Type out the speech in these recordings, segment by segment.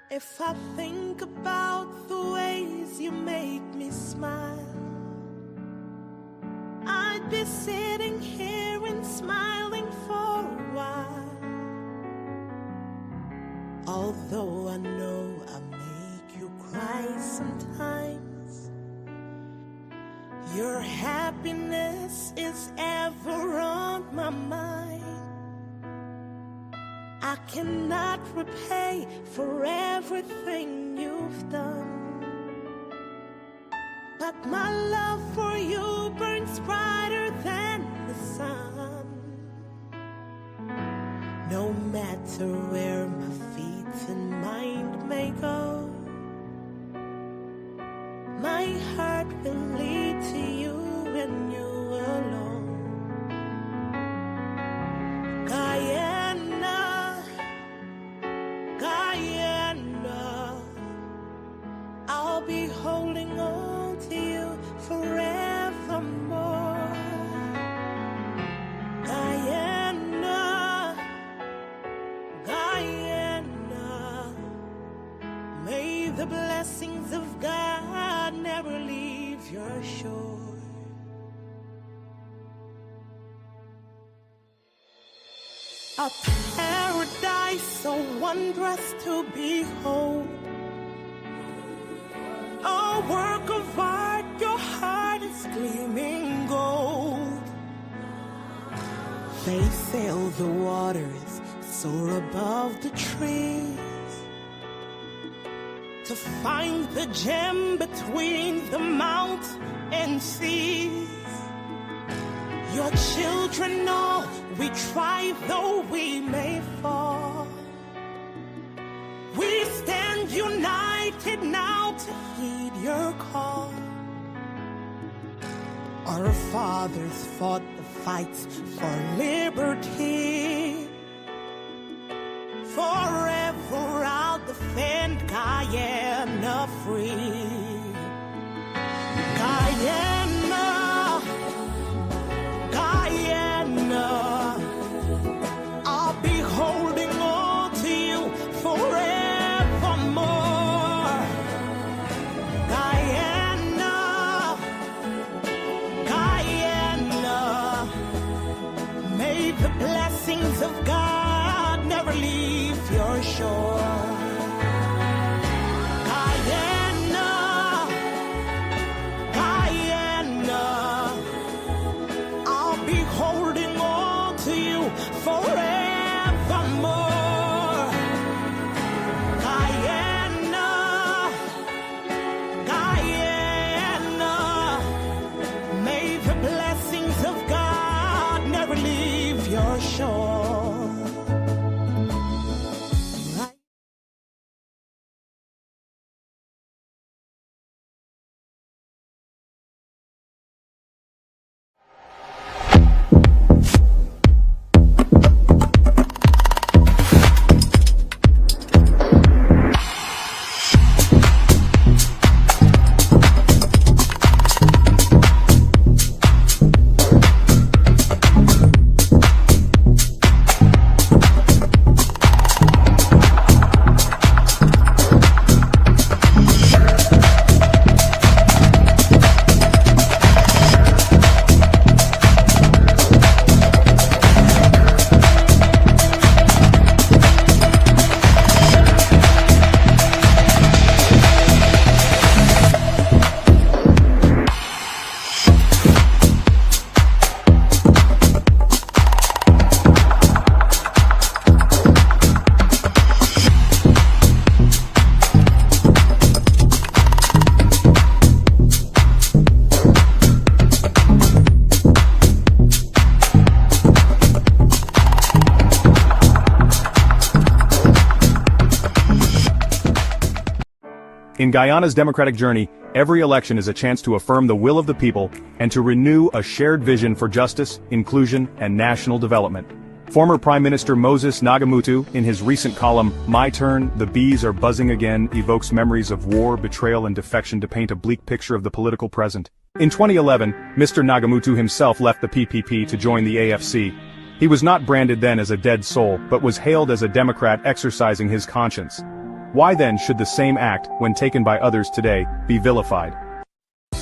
If I think about the ways you make me smile, I'd be sitting here and smiling for a while. Although I know I make you cry sometimes, your happiness is ever on my mind. I cannot repay for everything you've done, but my love for you burns brighter than the sun. No matter where my feet and mind may go, my heart will lead to you and you alone. Guyana, I'll be holding on to you forevermore. Guyana, may the blessings of God never leave your shore. A paradise so wondrous to behold, a work of art, your heart is gleaming gold. They sail the waters, soar above the trees, to find the gem between the mountains and seas. Your children know we try, though we may fall. We stand united now to heed your call. Our fathers fought the fights for liberty. Forever I'll defend Guyana free. Guyana, I'll be holding on to you forevermore. Guyana, may the blessings of God never leave your shore. Forevermore. Guyana, may the blessings of God never leave your shore. In Guyana's democratic journey, every election is a chance to affirm the will of the people and to renew a shared vision for justice, inclusion, and national development. Former Prime Minister Moses Nagamutu, in his recent column, My Turn, The Bees Are Buzzing Again, evokes memories of war, betrayal, and defection to paint a bleak picture of the political present. In 2011, Mr. Nagamutu himself left the PPP to join the AFC. He was not branded then as a dead soul, but was hailed as a Democrat exercising his conscience. Why then should the same act, when taken by others today, be vilified?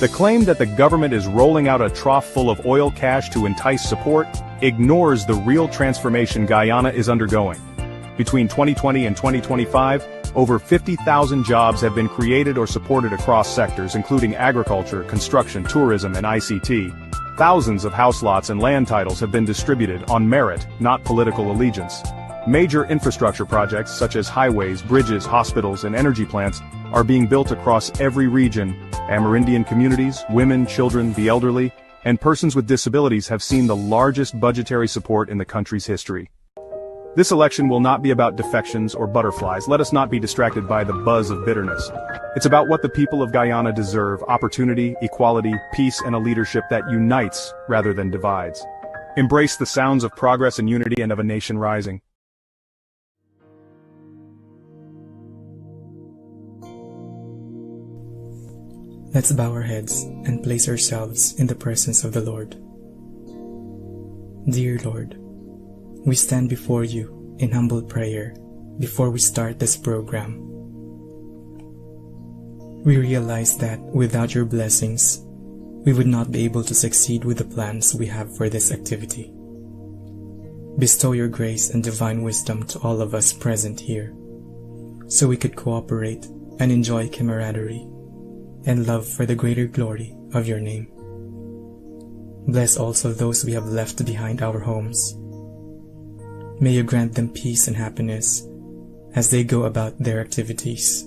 The claim that the government is rolling out a trough full of oil cash to entice support ignores the real transformation Guyana is undergoing. Between 2020 and 2025, over 50,000 jobs have been created or supported across sectors including agriculture, construction, tourism, and ICT. Thousands of house lots and land titles have been distributed on merit, not political allegiance. Major infrastructure projects such as highways, bridges, hospitals, and energy plants are being built across every region. Amerindian communities, women, children, the elderly, and persons with disabilities have seen the largest budgetary support in the country's history. This election will not be about defections or butterflies. Let us not be distracted by the buzz of bitterness. It's about what the people of Guyana deserve: opportunity, equality, peace, and a leadership that unites rather than divides. Embrace the sounds of progress and unity and of a nation rising. Let's bow our heads and place ourselves in the presence of the Lord. Dear Lord, we stand before you in humble prayer before we start this program. We realize that without your blessings, we would not be able to succeed with the plans we have for this activity. Bestow your grace and divine wisdom to all of us present here, so we could cooperate and enjoy camaraderie and love for the greater glory of your name. Bless also those we have left behind our homes. May you grant them peace and happiness as they go about their activities.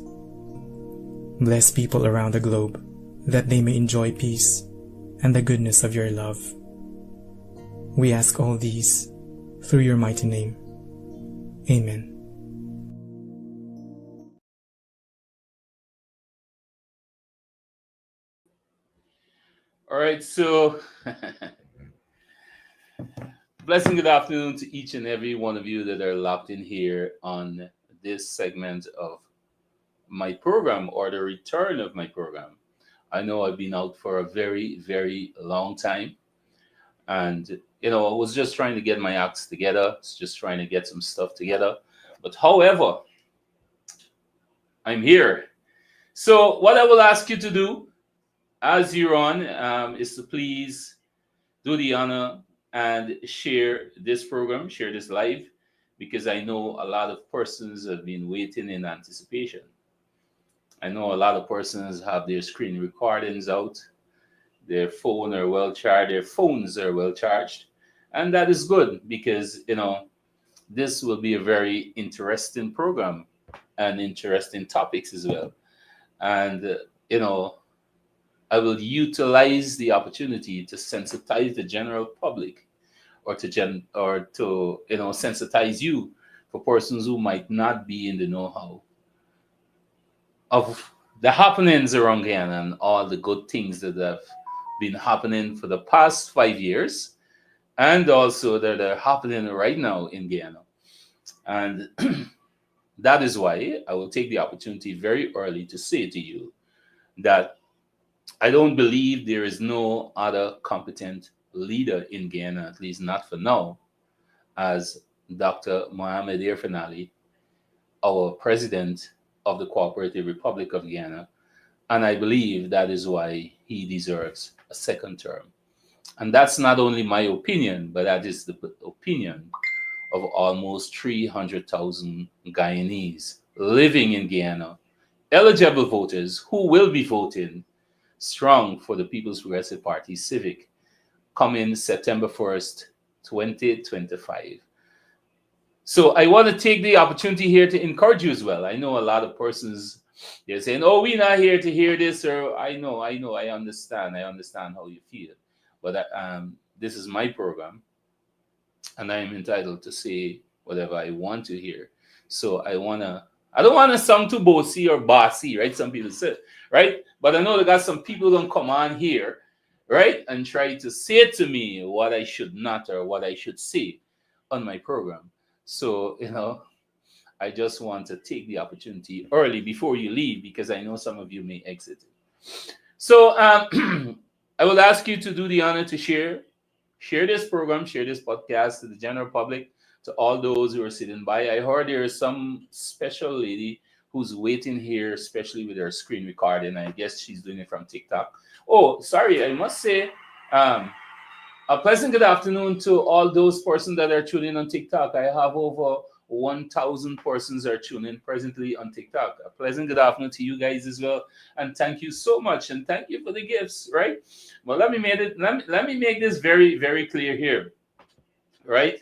Bless people around the globe that they may enjoy peace and the goodness of your love. We ask all these through your mighty name. Amen. All right, so blessing good afternoon to each and every one of you that are locked in here on this segment of my program, or the return of my program. I know I've been out for a very, very long time, and I was just trying to get my acts together, just trying to get some stuff together. But however, I'm here. So what I will ask you to do as you're on is to please do the honor and share this program, share this live, because I know a lot of persons have been waiting in anticipation. I know a lot of persons have their screen recordings out, their phones are well charged, and that is good because this will be a very interesting program and interesting topics as well. And I will utilize the opportunity to sensitize the general public, or to sensitize you for persons who might not be in the know-how of the happenings around Guyana and all the good things that have been happening for the past 5 years, and also that are happening right now in Guyana. And that is why I will take the opportunity very early to say to you that I don't believe there is no other competent leader in Guyana, at least not for now, as Dr. Mohamed Irfan, our president of the Cooperative Republic of Guyana. And I believe that is why he deserves a second term. And that's not only my opinion, but that is the opinion of almost 300,000 Guyanese living in Guyana, eligible voters who will be voting strong for the People's Progressive Party Civic coming September 1st, 2025. So I want to take the opportunity here to encourage you as well. I know a lot of persons, they're saying, oh, we're not here to hear this, or I understand how you feel. But this is my program, and I am entitled to say whatever I want to hear. So I don't want to sound too bossy or bossy, right? Some people say, right? But I know there got some people gonna come on here, right, and try to say to me what I should not or what I should say on my program. So I just want to take the opportunity early before you leave, because I know some of you may exit. So I will ask you to do the honor to share this program, share this podcast to the general public, to all those who are sitting by. I heard there is some special lady who's waiting here, especially with her screen recording. I guess she's doing it from TikTok. Oh, sorry, I must say, a pleasant good afternoon to all those persons that are tuning on TikTok. I have over 1,000 persons are tuning presently on TikTok. A pleasant good afternoon to you guys as well, and thank you so much, and thank you for the gifts. Right? Well, let me make this very very clear here. Right?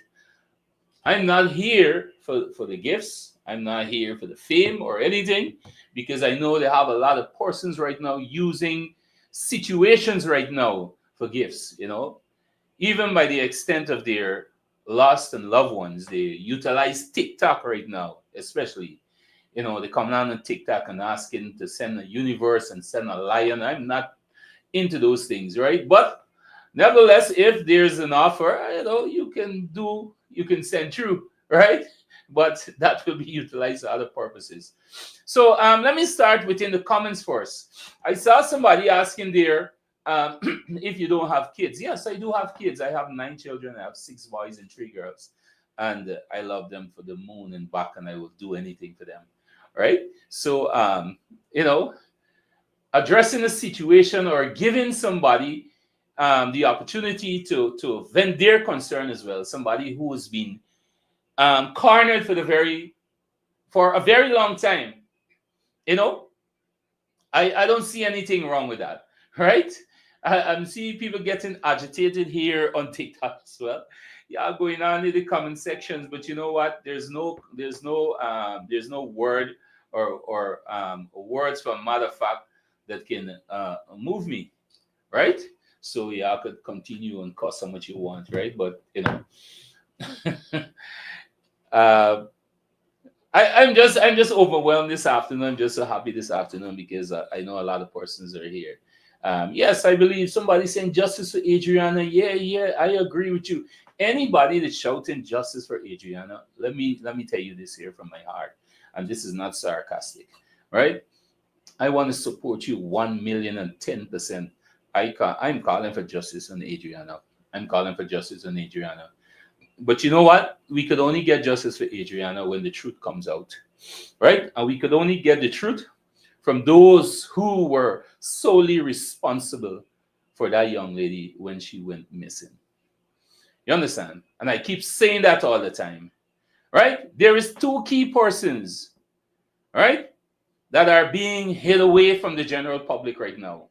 I'm not here for the gifts. I'm not here for the fame or anything, because I know they have a lot of persons right now using situations right now for gifts. Even by the extent of their lost and loved ones, they utilize TikTok right now, especially. They come down on TikTok and asking to send a universe and send a lion. I'm not into those things, right? But nevertheless, if there's an offer, you can send through, right? But that will be utilized for other purposes. So let me start within the comments first. I saw somebody asking there, if you don't have kids. Yes, I do have kids. I have 9 children. I have 6 boys and 3 girls. And I love them for the moon and back, and I will do anything for them. Right? So, addressing a situation or giving somebody the opportunity to vent their concern as well. Somebody who has been cornered for a very long time. I don't see anything wrong with that. Right? I'm seeing people getting agitated here on TikTok as well. Yeah, going on in the comment sections, but you know what? There's no word or words from matter of fact that can move me, right? So yeah, I could continue and cause how much you want, right? But I'm just overwhelmed this afternoon. I'm just so happy this afternoon because I know a lot of persons are here. Yes, I believe somebody saying justice for Adriana. Yeah, I agree with you. Anybody that's shouting justice for Adriana, let me tell you this here from my heart, and this is not sarcastic, right? I want to support you 1,010%. I'm calling for justice on Adriana. I'm calling for justice on Adriana. But you know what? We could only get justice for Adriana when the truth comes out, right? And we could only get the truth from those who were solely responsible for that young lady when she went missing. You understand? And I keep saying that all the time, right? There is 2 key persons, right, that are being hid away from the general public right now.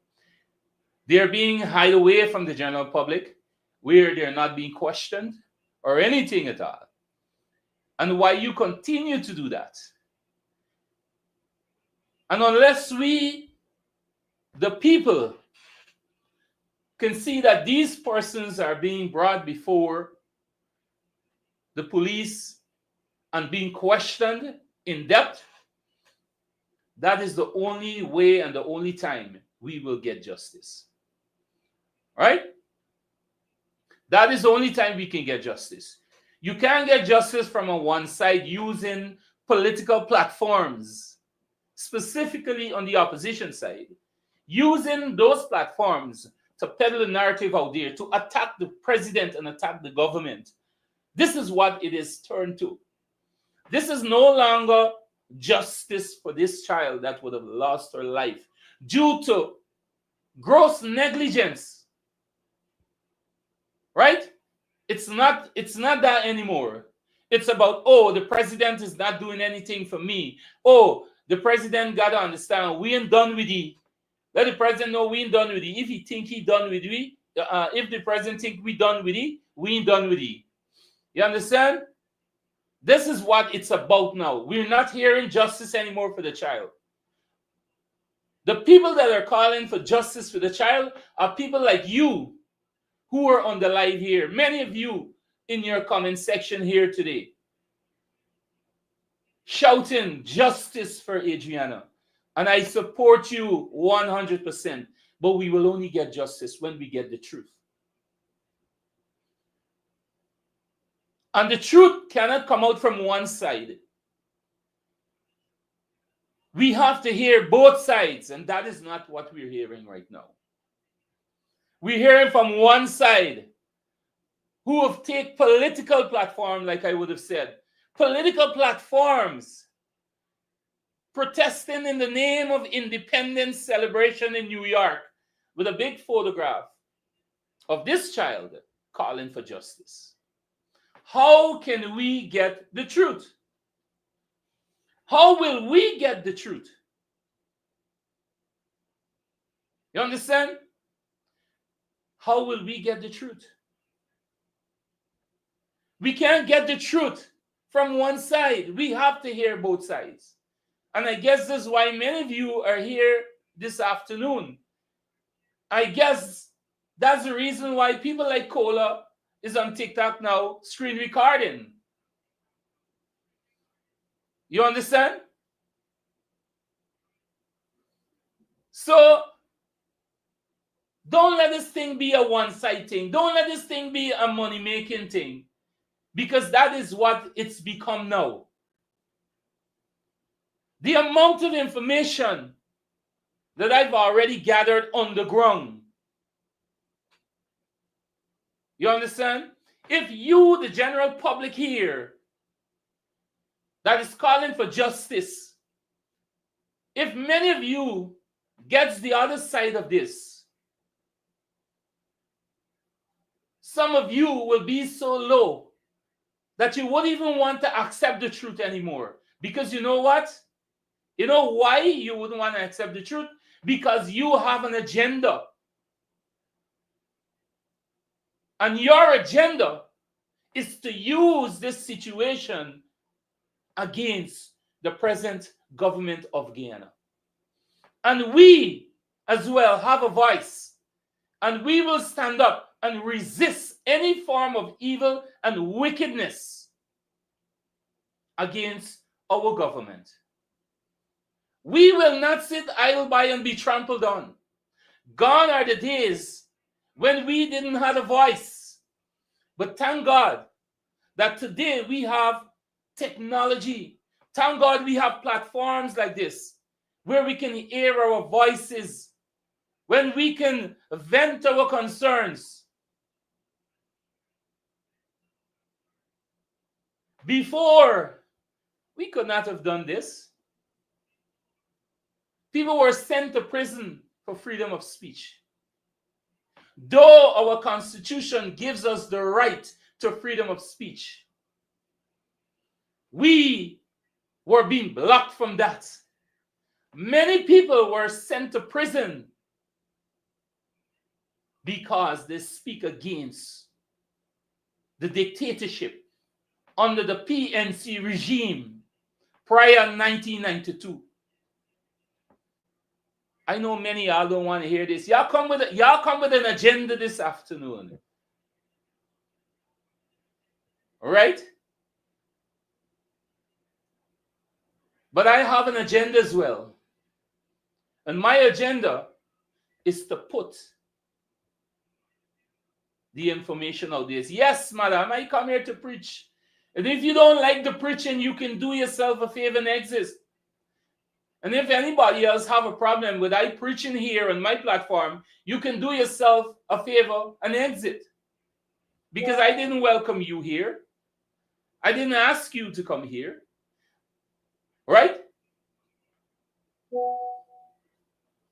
They're being hid away from the general public where they're not being questioned or anything at all. And why you continue to do that? And unless we, the people, can see that these persons are being brought before the police and being questioned in depth, that is the only way and the only time we will get justice. Right? That is the only time we can get justice. You can't get justice from a one side using political platforms, specifically on the opposition side, using those platforms to peddle a narrative out there, to attack the president and attack the government. This is what it is turned to. This is no longer justice for this child that would have lost her life due to gross negligence. Right? It's not that anymore. It's about, oh, the president is not doing anything for me. Oh, the president got to understand, we ain't done with it. Let the president know we ain't done with it. If he think he done with it, if the president think we done with it, we ain't done with it. You understand? This is what it's about now. We're not hearing justice anymore for the child. The people that are calling for justice for the child are people like you who are on the live here. Many of you in your comment section here today shouting justice for Adriana. And I support you 100%. But we will only get justice when we get the truth. And the truth cannot come out from one side. We have to hear both sides, and that is not what we're hearing right now. We're hearing from one side who have taken political platform, like I would have said, political platforms protesting in the name of independence celebration in New York with a big photograph of this child calling for justice. How can we get the truth? How will we get the truth? You understand? How will we get the truth? We can't get the truth from one side. We have to hear both sides. And I guess this is why many of you are here this afternoon. I guess that's the reason why people like Cola is on TikTok now screen recording. You understand? So don't let this thing be a one-side thing. Don't let this thing be a money-making thing, because that is what it's become now. The amount of information that I've already gathered on the ground. You understand? If you, the general public here, that is calling for justice, if many of you gets the other side of this, some of you will be so low that you wouldn't even want to accept the truth anymore. Because you know what? You know why you wouldn't want to accept the truth? Because you have an agenda. And your agenda is to use this situation against the present government of Guyana. And we as well have a voice. And we will stand up and resist any form of evil and wickedness against our government. We will not sit idle by and be trampled on. Gone are the days when we didn't have a voice. But thank God that today we have technology. Thank God we have platforms like this where we can hear our voices, when we can vent our concerns. Before, we could not have done this. People were sent to prison for freedom of speech. Though our Constitution gives us the right to freedom of speech, we were being blocked from that. Many people were sent to prison because they speak against the dictatorship under the PNC regime prior to 1992. I know many of y'all don't want to hear this. Y'all come with an agenda this afternoon. All right? But I have an agenda as well. And my agenda is to put the information out there. Yes, madam, I come here to preach. And if you don't like the preaching, you can do yourself a favor and exit. And if anybody else have a problem with I preaching here on my platform, you can do yourself a favor and exit. Because I didn't welcome you here. I didn't ask you to come here. Right?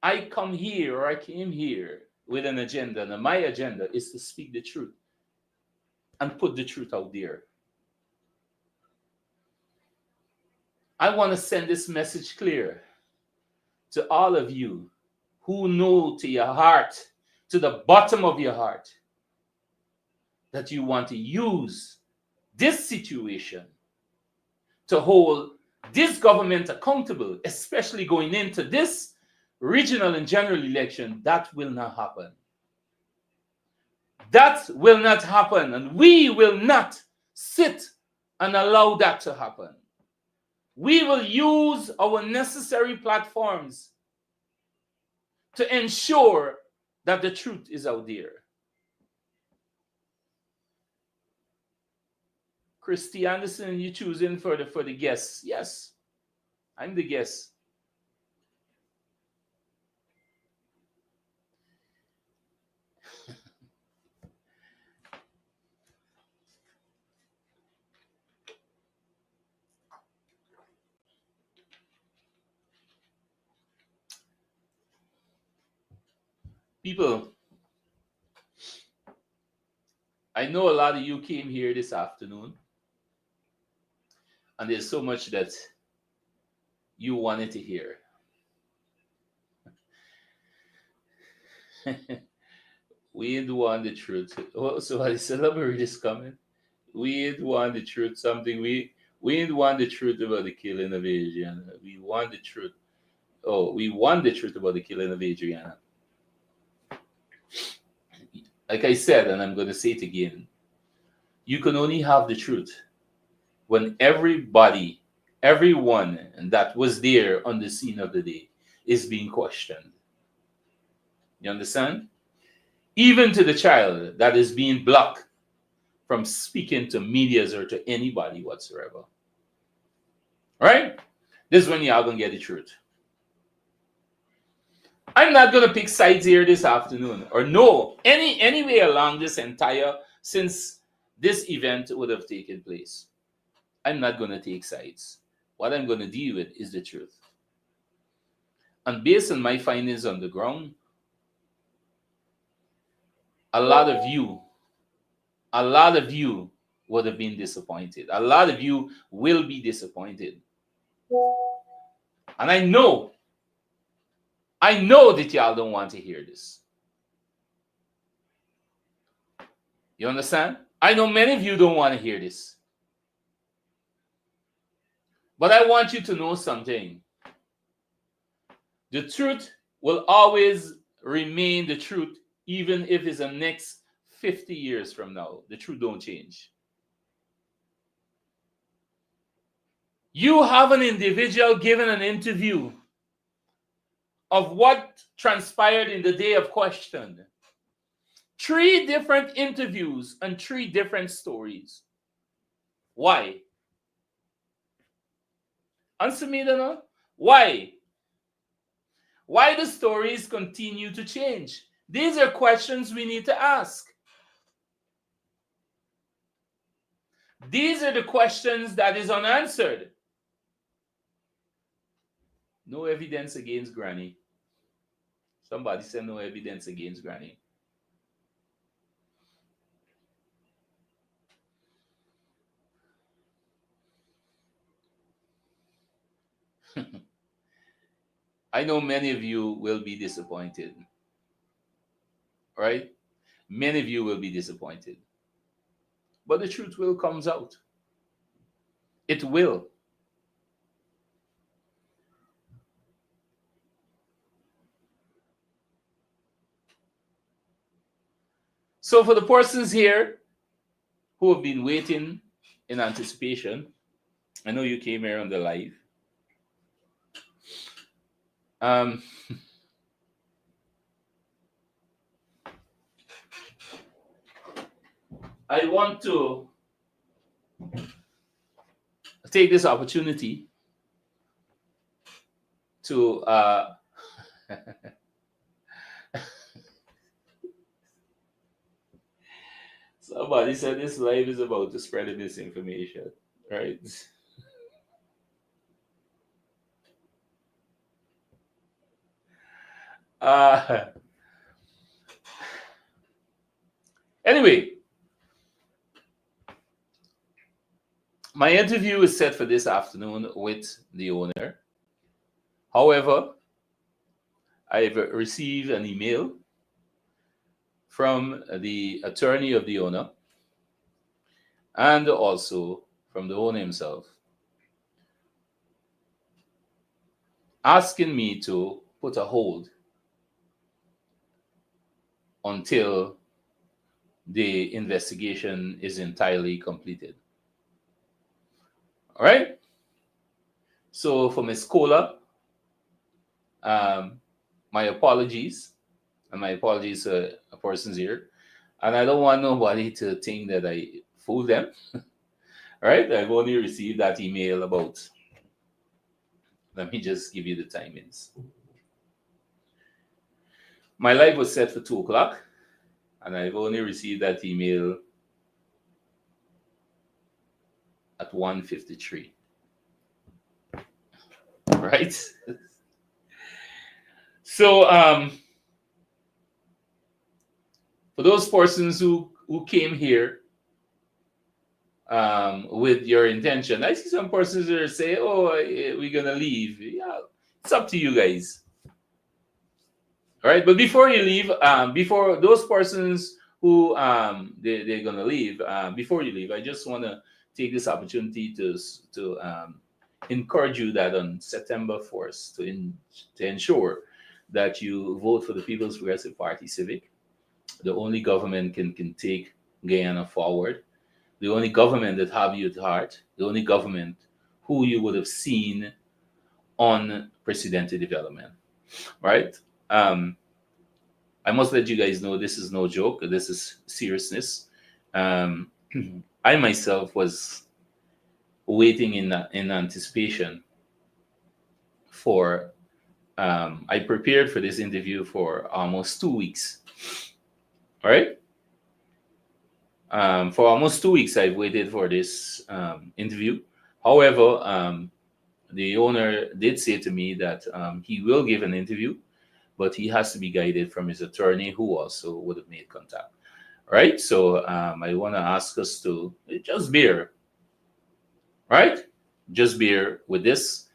I come here, or I came here with an agenda, and my agenda is to speak the truth and put the truth out there. I want to send this message clear to all of you who know to your heart, to the bottom of your heart, that you want to use this situation to hold this government accountable, especially going into this regional and general election. That will not happen. That will not happen, and we will not sit and allow that to happen. We will use our necessary platforms to ensure that the truth is out there. Christy Anderson, you choosing for the guests? Yes, I'm the guest. People, I know a lot of you came here this afternoon, and there's so much that you wanted to hear. We ain't want the truth. Oh, so I celebrate this comment. We ain't want the truth. Something we ain't want the truth about the killing of Adriana. We want the truth. Oh, we want the truth about the killing of Adriana. Like I said, and I'm going to say it again, you can only have the truth when everybody, everyone that was there on the scene of the day is being questioned. You understand? Even to the child that is being blocked from speaking to medias or to anybody whatsoever. Right? This is when you are going to get the truth. I'm not going to pick sides here this afternoon or no, any way along this entire, since this event would have taken place. I'm not going to take sides. What I'm going to deal with is the truth. And based on my findings on the ground, a lot of you would have been disappointed. A lot of you will be disappointed. And I know that y'all don't want to hear this. You understand? I know many of you don't want to hear this. But I want you to know something. The truth will always remain the truth, even if it's the next 50 years from now. The truth don't change. You have an individual given an interview of what transpired in the day of question. 3 different interviews and 3 different stories. Why? Answer me, Dana. Why? Why the stories continue to change? These are questions we need to ask. These are the questions that is unanswered. No evidence against Granny. Somebody said no evidence against Granny. I know many of you will be disappointed. Right? Many of you will be disappointed. But the truth will come out. It will. So for the persons here who have been waiting in anticipation, I know you came here on the live. I want to take this opportunity to somebody said this live is about to spread the misinformation, right? Anyway, my interview is set for this afternoon with the owner. However, I've received an email from the attorney of the owner and also from the owner himself asking me to put a hold until the investigation is entirely completed. All right? So for Ms. Kohler, my apologies, and my apologies to a person's here. And I don't want nobody to think that I fooled them. All right? I've only received that email about, let me just give you the timings. My live was set for 2 o'clock, and I've only received that email at 1:53. Right? So For those persons who came here with your intention, I see some persons that say, "Oh, we're gonna leave." Yeah, it's up to you guys. All right, but before you leave, before those persons who they're gonna leave, before you leave, I just want to take this opportunity to encourage you that on September 4th to ensure that you vote for the People's Progressive Party Civic. The only government can take Guyana forward. The only government that have you at heart. The only government who you would have seen on presidential development, right? Um, I must let you guys know this is no joke. This is seriousness. Um, I myself was waiting in anticipation for. I prepared for this interview for almost 2 weeks. All right. For almost 2 weeks, I've waited for this interview. However, the owner did say to me that he will give an interview, but he has to be guided from his attorney, who also would have made contact. Right? So I want to ask us to just bear, right? Just bear with this,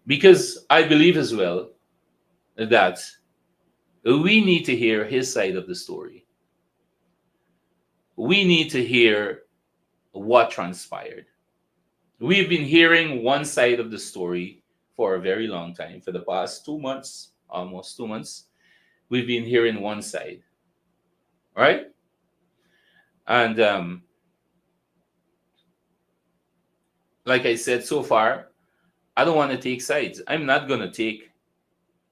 because I believe as well that we need to hear his side of the story. We need to hear what transpired. We've been hearing one side of the story for a very long time. For the past 2 months, almost 2 months, we've been hearing one side, right? And like I said so far, I don't want to take sides. I'm not going to take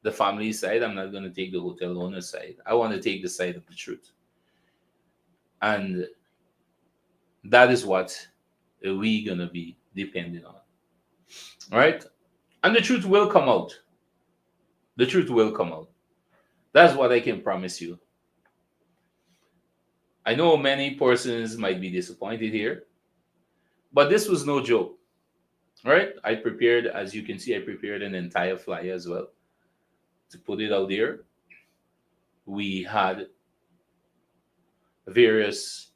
the family side. I'm not going to take the hotel owner side. I want to take the side of the truth. And that is what we going to be depending on. All right? And the truth will come out. The truth will come out. That's what I can promise you. I know many persons might be disappointed here, but this was no joke. All right? I prepared, as you can see, I prepared an entire flyer as well to put it out there. We had various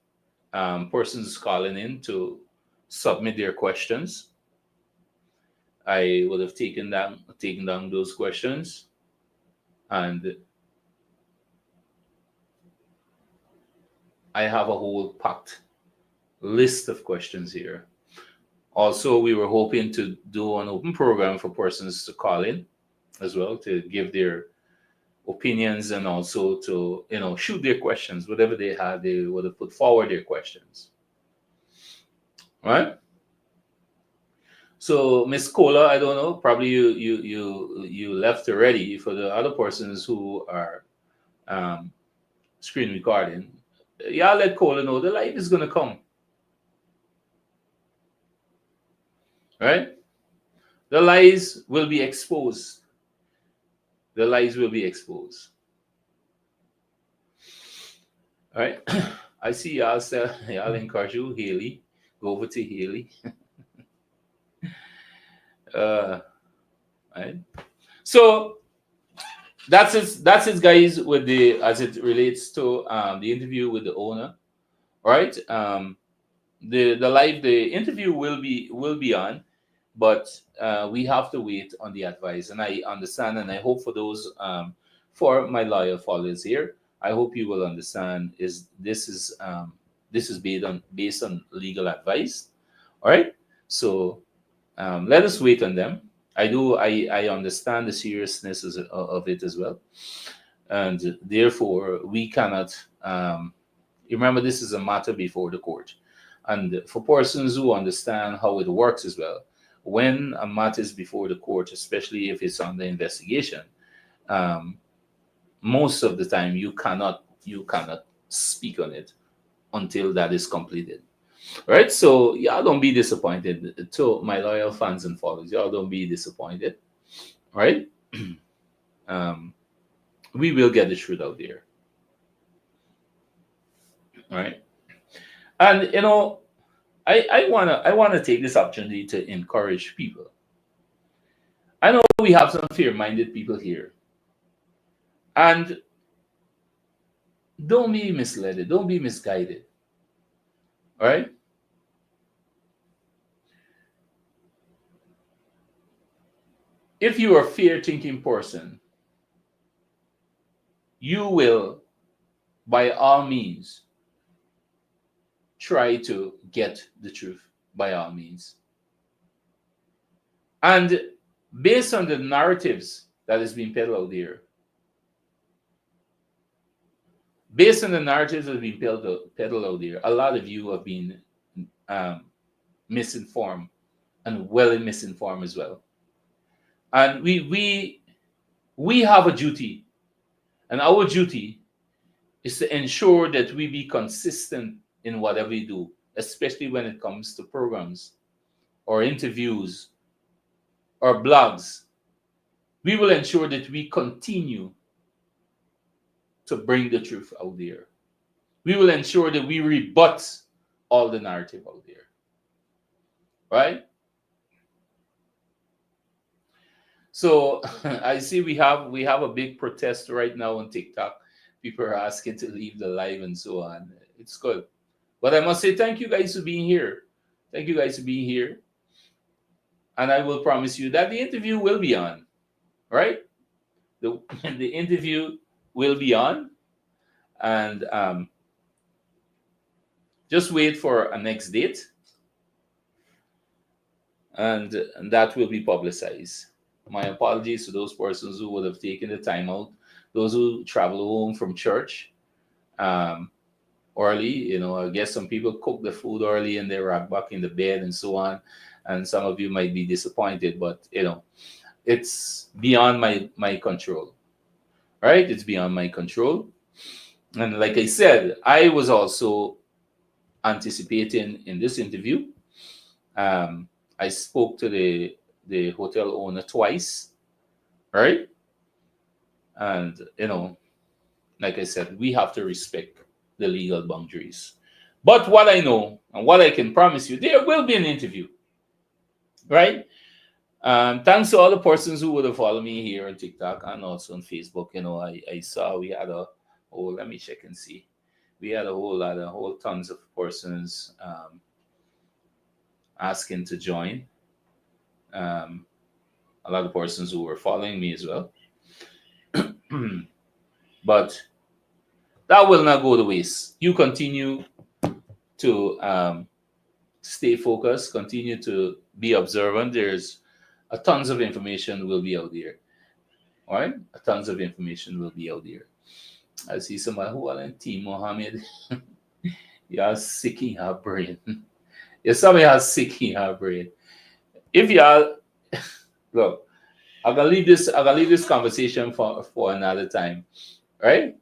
persons calling in to submit their questions. I would have taken down those questions, and I have a whole packed list of questions here. Also, we were hoping to do an open program for persons to call in as well to give their opinions, and also to shoot their questions. Whatever they had, they would have put forward their questions. All right. So, Miss Cola, I don't know. Probably you left already. For the other persons who are screen recording, yeah, let Cola know the light is gonna come. Right? The lies will be exposed. The lies will be exposed. All right. I see y'all say, y'all encourage you, Haley. Go over to Haley. Right. So that's it, guys, with the as it relates to the interview with the owner. All right. The interview will be on, but we have to wait on the advice. And I understand, and I hope for those for my loyal followers here, I hope you will understand this is based on legal advice. All right. So let us wait on them. I understand the seriousness of it as well, and therefore we cannot. Remember, this is a matter before the court, and for persons who understand how it works as well, when a matter is before the court, especially if it's under investigation, most of the time you cannot speak on it until that is completed. Right? So y'all don't be disappointed. To my loyal fans and followers, y'all don't be disappointed. Right? We will get the truth out there. All right? And I wanna take this opportunity to encourage people. I know we have some fear-minded people here. And don't be misled, don't be misguided. All right. If you are a fear thinking person, you will by all means try to get the truth by all means. And based on the narratives that is being peddled out there, based on the narratives that have been peddled out there, a lot of you have been um, misinformed and well misinformed as well. And we have a duty, and our duty is to ensure that we be consistent in whatever we do, especially when it comes to programs or interviews or blogs. We will ensure that we continue to bring the truth out there. We will ensure that we rebut all the narrative out there. Right? So I see we have a big protest right now on TikTok. People are asking to leave the live and so on. It's good. But I must say thank you guys for being here. Thank you guys for being here. And I will promise you that the interview will be on. Right? The, the interview will be on. And just wait for a next date. And that will be publicized. My apologies to those persons who would have taken the time out, those who travel home from church early. I guess some people cook the food early and they rock back in the bed and so on. And some of you might be disappointed, but it's beyond my control. Right? It's beyond my control. And like I said, I was also anticipating in this interview. I spoke to the hotel owner twice, right? And like I said, we have to respect the legal boundaries. But what I know and what I can promise you, there will be an interview, right? Thanks to all the persons who would have followed me here on TikTok and also on Facebook. I saw we had let me check and see. We had a whole tons of persons asking to join. A lot of persons who were following me as well. But that will not go to waste. You continue to stay focused, continue to be observant. There's a tons of information will be out there. All right? A tons of information will be out there. I see somebody who are in Team Mohammed. You are sick in your brain. Yeah, somebody has sick in her brain. If you are look, I'm gonna leave this conversation for another time. Right?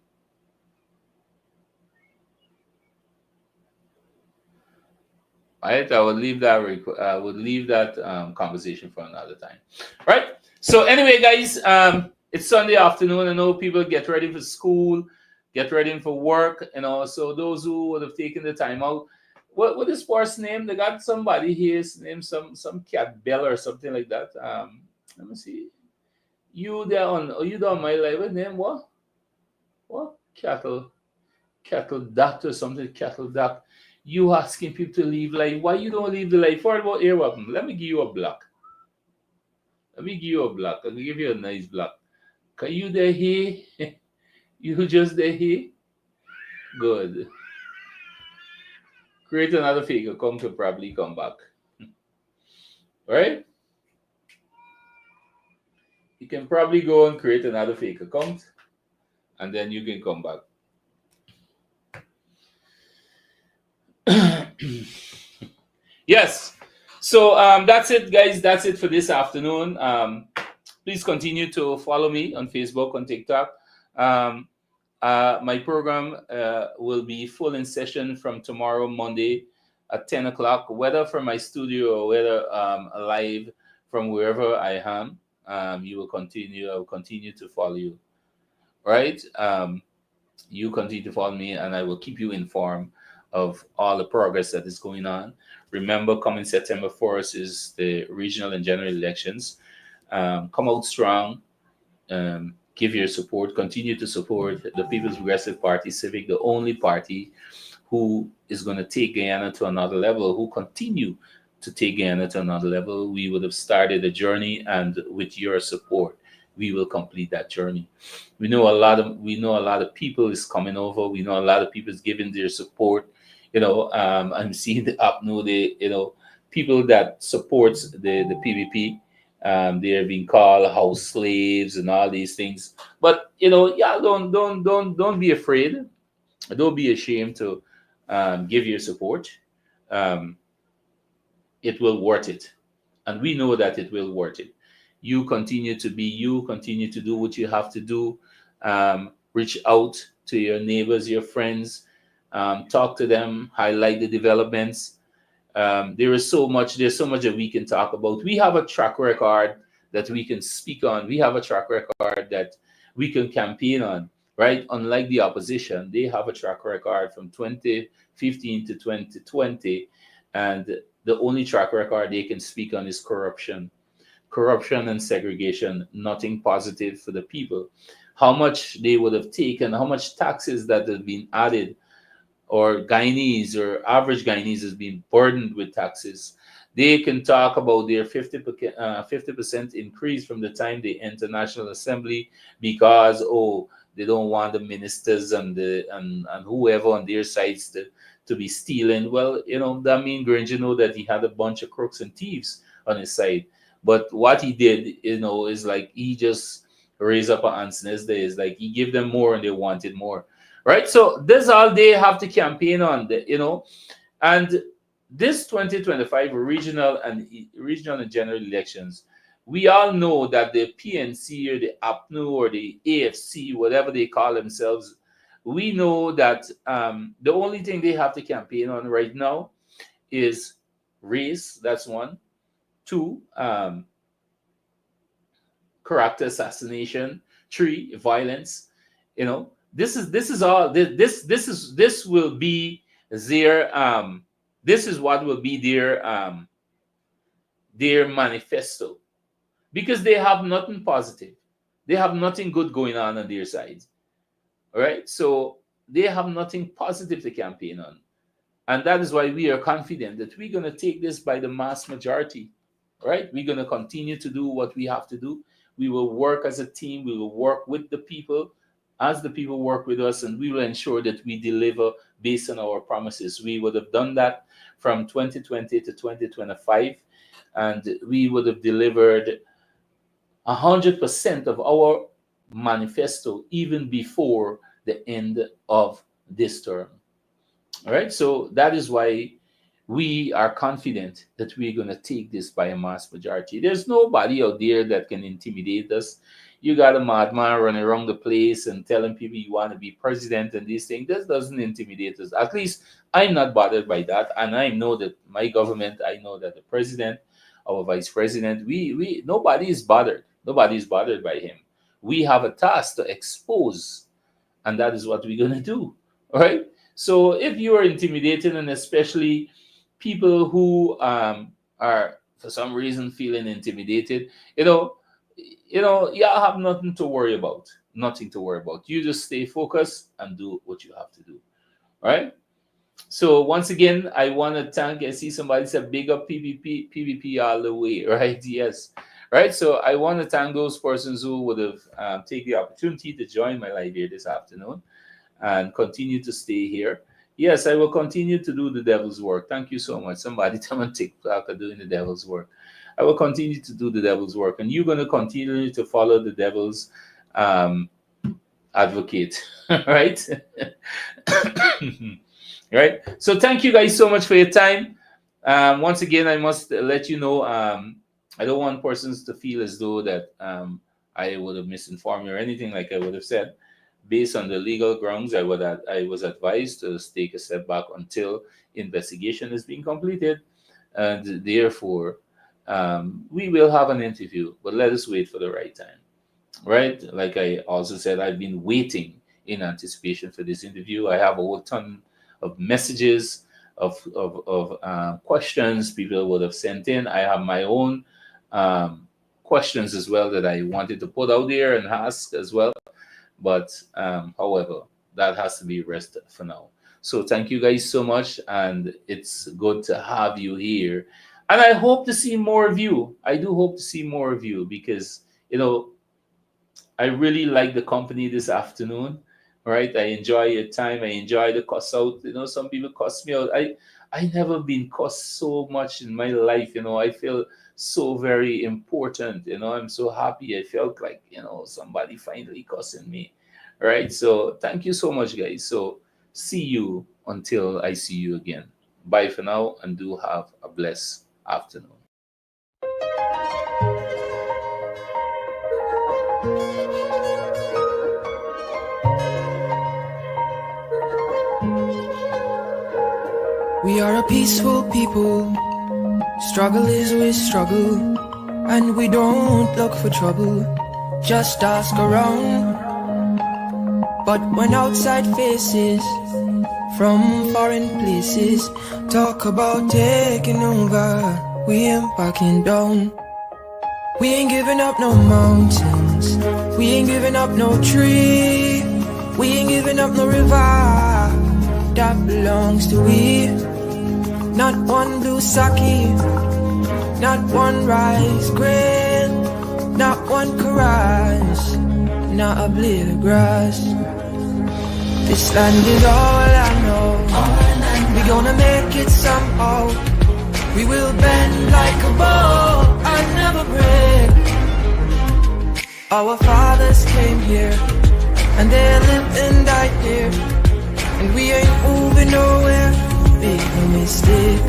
Right? I would leave that conversation for another time. Right? So anyway, guys, it's Sunday afternoon. I know people get ready for school, get ready for work, and also those who would have taken the time out. What is sports name? They got somebody here, his name some cat Bell or something like that. Let me see. You there on my live? What name? What cattle duck or something? Cattle duck. You asking people to leave life? Why you don't leave the life? What about air weapon? Let me give you a block. Let me give you a block. I'll give you a nice block. Can you there here? You just there here? Good. Create another fake account to probably come back. Right? You can probably go and create another fake account and then you can come back. Yes. So that's it, guys. That's it for this afternoon. Please continue to follow me on Facebook, on TikTok. My program will be full in session from tomorrow, Monday, at 10 o'clock, whether from my studio or whether live from wherever I am. I will continue to follow you. Right? You continue to follow me, and I will keep you informed of all the progress that is going on. Remember, coming September 4th is the regional and general elections. Come out strong. give your support, continue to support the People's Progressive Party, Civic, the only party who is going to take Guyana to another level, who continue to take Guyana to another level. We would have started a journey, and with your support, we will complete that journey. We know a lot of people is coming over. We know a lot of people is giving their support. I'm seeing the up now, people that supports the PVP. They are being called house slaves and all these things. But yeah, don't be afraid. Don't be ashamed to give your support. Um, it will worth it, and we know that it will worth it. You continue to be you. Continue to do what you have to do. Reach out to your neighbors, your friends. Talk to them. Highlight the developments. There's so much that we can talk about. We have a track record that we can speak on. We have a track record that we can campaign on, right? Unlike the opposition, they have a track record from 2015 to 2020, and the only track record they can speak on is corruption and segregation. Nothing positive for the people. How much they would have taken, how much taxes that have been added, or Guyanese or average Guyanese is being burdened with taxes. They can talk about their 50% increase from the time they enter National Assembly, because they don't want the ministers and whoever on their sides to be stealing. Well, that mean Granger know that he had a bunch of crooks and thieves on his side. But what he did, is like he just raised up an ant's nest there. Is like he gave them more and they wanted more. Right? So this all they have to campaign on, and this 2025 regional and general elections, we all know that the PNC or the APNU or the AFC, whatever they call themselves, we know that the only thing they have to campaign on right now is race. That's one. Two, character assassination. Three, violence. This will be their this is what will be their manifesto, because they have nothing positive. They have nothing good going on their side. All right, so they have nothing positive to campaign on, and that is why we are confident that we're going to take this by the mass majority. All right, we're going to continue to do what we have to do. We will work as a team. We will work with the people as the people work with us, and we will ensure that we deliver based on our promises. We would have done that from 2020 to 2025, and we would have delivered 100% of our manifesto even before the end of this term. All right, so that is why we are confident that we're going to take this by a mass majority. There's nobody out there that can intimidate us. You got a madman running around the place and telling people you want to be president and these things. This doesn't intimidate us. At least I'm not bothered by that. And I know that my government, I know that the president, our vice president, we nobody is bothered. Nobody is bothered by him. We have a task to expose, and that is what we're going to do. All right. So if you are intimidated, and especially people who are for some reason feeling intimidated, you have nothing to worry about. Nothing to worry about. You just stay focused and do what you have to do. All right. So once again, I want to thank. I see somebody said big up PVP all the way. Right? Yes. Right. So I want to thank those persons who would have taken the opportunity to join my live here this afternoon and continue to stay here. Yes, I will continue to do the devil's work. Thank you so much. Somebody tell me TikTok are doing the devil's work. I will continue to do the devil's work, and you're going to continue to follow the devil's advocate, right? Right. So thank you guys so much for your time. Once again, I must let you know, I don't want persons to feel as though that I would have misinformed you or anything like I would have said. Based on the legal grounds, I was advised to take a step back until investigation is being completed, and therefore we will have an interview. But let us wait for the right time, right? Like I also said, I've been waiting in anticipation for this interview. I have a whole ton of messages of questions people would have sent in. I have my own questions as well that I wanted to put out there and ask as well. But however, that has to be rested for now. So thank you guys so much, and it's good to have you here. And I hope to see more of you. I do hope to see more of you because, I really like the company this afternoon. Right? I enjoy your time. I enjoy the cuss out. Some people cuss me out. I never been cussed so much in my life. I feel so very important. I'm so happy. I felt like, somebody finally cussing me. Right? So thank you so much, guys. So see you until I see you again. Bye for now, and do have a blessed afternoon. We are a peaceful people. Struggle is we struggle, and we don't look for trouble. Just ask around. But when outside faces from foreign places talk about taking over, we ain't backing down. We ain't giving up no mountains, we ain't giving up no tree, we ain't giving up no river that belongs to we. Not one blue sake, not one rice grain, not one caress, not a blade of grass. This land is all I know. We gonna make it somehow. We will bend like a bow and never break. Our fathers came here, and they lived and died here, and we ain't moving nowhere. Make no mistake,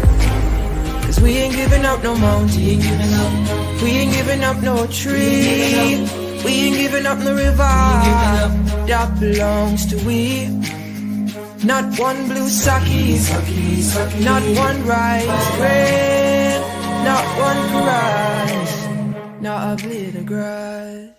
'cause we ain't giving up no mountain, we ain't giving up no tree, we ain't giving up no river that belongs to we. Not one blue sake, not one rice grain, not one caress, not a blade of grass.